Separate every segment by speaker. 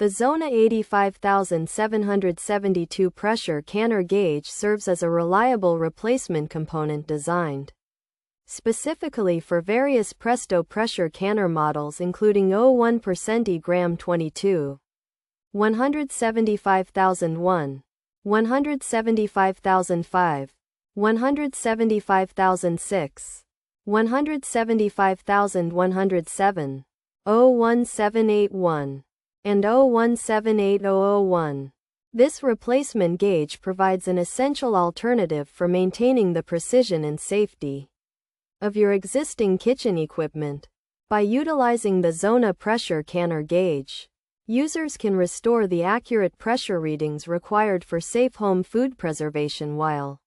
Speaker 1: The TZona 85772 pressure canner gauge serves as a reliable replacement component designed specifically for various Presto pressure canner models including 0% E-gram 22, 175,001, 175,005, 175,006, 175,107, 01781, and 0178001. This replacement gauge provides an essential alternative for maintaining the precision and safety of your existing kitchen equipment. By utilizing the TZona Pressure Canner Gauge, users can restore the accurate pressure readings required for safe home food preservation while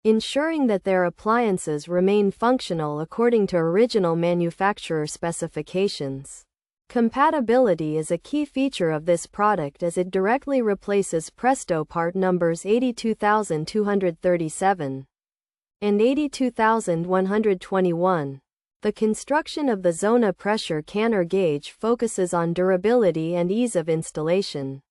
Speaker 1: ensuring that their appliances remain functional according to original manufacturer specifications. Compatibility is a key feature of this product as it directly replaces Presto part numbers 82237 and 82121. The construction of the TZona Pressure Canner Gauge focuses on durability and ease of installation,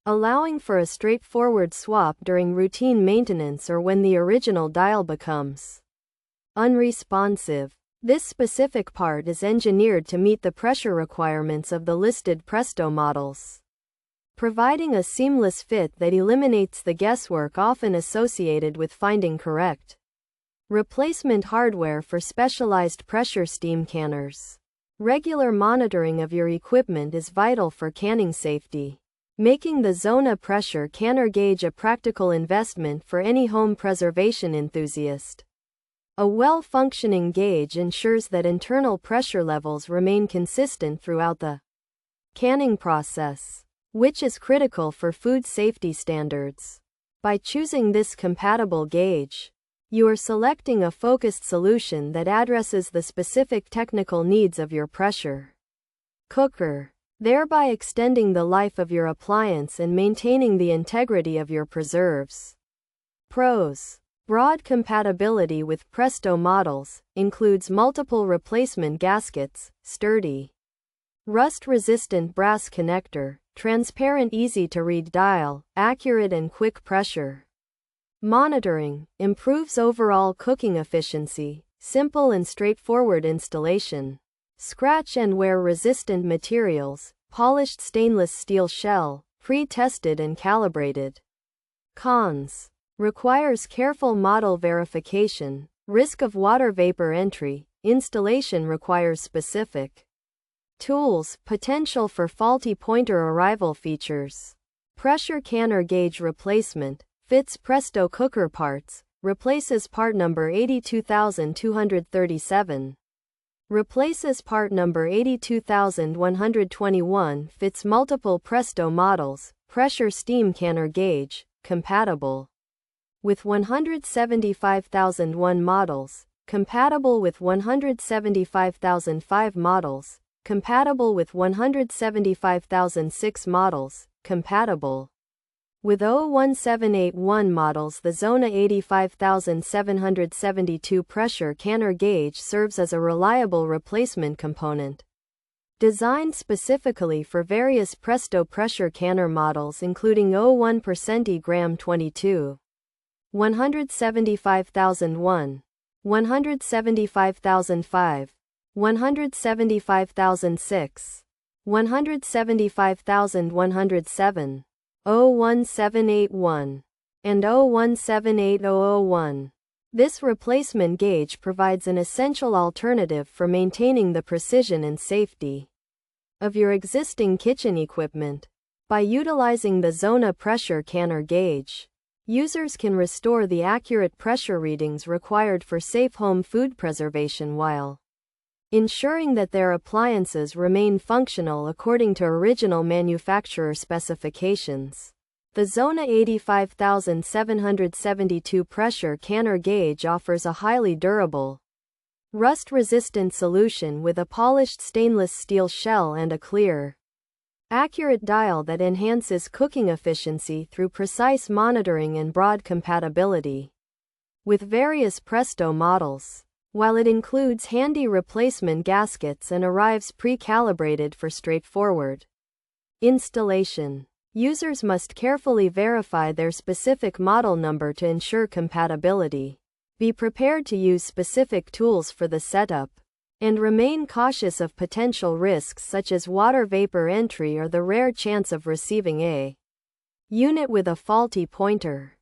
Speaker 1: allowing for a straightforward swap during routine maintenance or when the original dial becomes unresponsive. This specific part is engineered to meet the pressure requirements of the listed Presto models, providing a seamless fit that eliminates the guesswork often associated with finding correct replacement hardware for specialized pressure steam canners. Regular monitoring of your equipment is vital for canning safety, making the TZona Pressure Canner Gauge a practical investment for any home preservation enthusiast. A well-functioning gauge ensures that internal pressure levels remain consistent throughout the canning process, which is critical for food safety standards. By choosing this compatible gauge, you are selecting a focused solution that addresses the specific technical needs of your pressure cooker, thereby extending the life of your appliance and maintaining the integrity of your preserves. Pros: broad compatibility with Presto models, includes multiple replacement gaskets, sturdy, rust-resistant brass connector, transparent easy-to-read dial, accurate and quick pressure monitoring, improves overall cooking efficiency, simple and straightforward installation, scratch and wear-resistant materials, polished stainless steel shell, pre-tested and calibrated. Cons: requires careful model verification, risk of water vapor entry, installation requires specific tools, potential for faulty pointer arrival features. Pressure canner gauge replacement, fits Presto cooker parts, replaces part number 82237. Replaces part number 82121, fits multiple Presto models, pressure steam canner gauge, compatible with 175,001 models, compatible with 175,005 models, compatible with 175,006 models, compatible with 01781 models. The TZona 85772 pressure canner gauge serves as a reliable replacement component, designed specifically for various Presto pressure canner models including 0% E-gram 22, 175,001, 175,005, 175,006, 175,107, 01781, and 0178001. This replacement gauge provides an essential alternative for maintaining the precision and safety of your existing kitchen equipment. By utilizing the TZona Pressure Canner Gauge, users can restore the accurate pressure readings required for safe home food preservation while ensuring that their appliances remain functional according to original manufacturer specifications. The TZona 85772 pressure canner gauge offers a highly durable, rust-resistant solution with a polished stainless steel shell and a clear, accurate dial that enhances cooking efficiency through precise monitoring and broad compatibility with various Presto models. While it includes handy replacement gaskets and arrives pre-calibrated for straightforward Installation. Users must carefully verify their specific model number to ensure compatibility. Be prepared to use specific tools for the setup, and remain cautious of potential risks such as water vapor entry or the rare chance of receiving a unit with a faulty pointer.